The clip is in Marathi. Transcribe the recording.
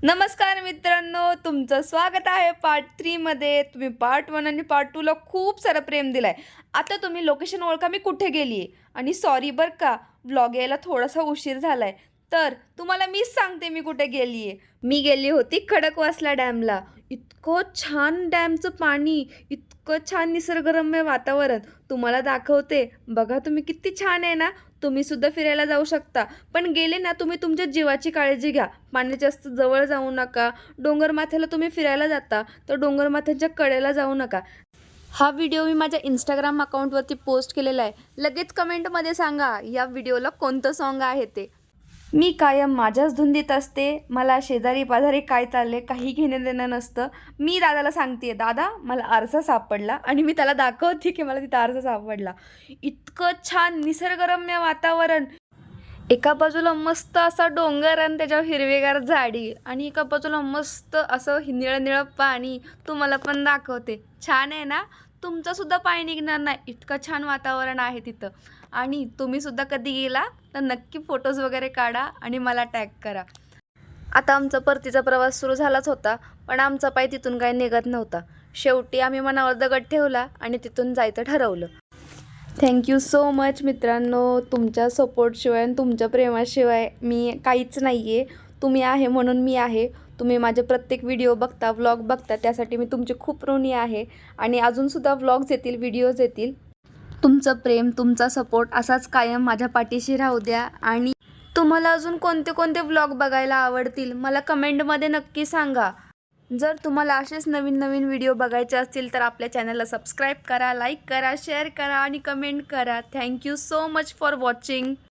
नमस्कार मित्रांनो, तुमचं स्वागत आहे पार्ट 3 मध्ये। तुम्ही पार्ट 1 आणि पार्ट 2 ला खूप सारं प्रेम दिलंय। आता तुम्ही लोकेशन ओळखा मी कुठे गेली आहे आणि सॉरी बरं का, व्लॉग यायला थोडासा उशीर झालाय। तर तुम्हाला मीच सांगते मी कुठे गेली आहे। मी गेली होती खडकवासला डॅमला। इतकं छान डॅमचं पाणी, इतकं छान निसर्गरम्य वातावरण तुम्हाला दाखवते। बघा तुम्ही किती छान आहे ना। तुम्ही सुद्धा फिरायला जाऊ शकता, पण गेले ना तुम्ही तुमच्या जीवाची काळजी घ्या। पाण्याच्या जास्त जवळ जाऊ नका। डोंगरमाथ्याला तुम्ही फिरायला जाता तर डोंगरमाथ्याच्या कडेला जाऊ नका। हा व्हिडिओ मी माझ्या इंस्टाग्राम अकाउंटवरती पोस्ट केलेला आहे। लगेच कमेंटमध्ये सांगा या व्हिडिओला कोणतं सॉन्ग आहे ते। मी कायम माझ्याच धुंदीत असते। मला शेजारी पाजारी काय चालले काही घेणं देणं नसतं। मी दादाला सांगते, दादा मला आरसा सापडला, आणि मी त्याला दाखवते की मला तिथं आरसा सापडला। इतकं छान निसर्गरम्य वातावरण। एका बाजूला मस्त असा डोंगर आणि त्याच्यावर हिरवेगार झाडी, आणि एका बाजूला मस्त असं निळं निळं पाणी। तुम्हाला पण दाखवते, छान आहे ना। तुमचं सुद्धा पाय निघणार नाही, इतकं छान वातावरण आहे तिथं। आणि तुम्ही सुद्धा कधी गेला तर नक्की फोटोज वगैरे काढा आणि मला टॅग करा। आता आमचा परतीचा प्रवास सुरू झालाच होता, पण आमचा पाय तिथून काही निघत नव्हता। शेवटी आम्ही मनावर दगड ठेवला आणि तिथून जायचं ठरवलं। थँक्यू सो मच मित्रांनो, तुमच्या सपोर्टशिवाय आणि तुमच्या प्रेमाशिवाय मी काहीच नाही आहे। तुम्ही आहे म्हणून मी आहे। तुम्ही माझे प्रत्येक व्हिडिओ बघता, व्लॉग बघता, त्यासाठी मी तुमचे खूप ऋणी आहे। आणि अजूनसुद्धा व्लॉग्स येतील, व्हिडिओज येतील। तुमचं प्रेम, तुमचा सपोर्ट असाच कायम माझ्या पाठीशी राहू द्या। आणि तुम्हाला अजून कोणते कोणते व्लॉग बघायला आवडतील मला कमेंटमध्ये नक्की सांगा। जर तुम्हाला असेच नवीन नवीन व्हिडिओ बघायचे असतील तर आपल्या चॅनलला सबस्क्राईब करा, लाईक करा, शेअर करा आणि कमेंट करा। Thank you so much for watching.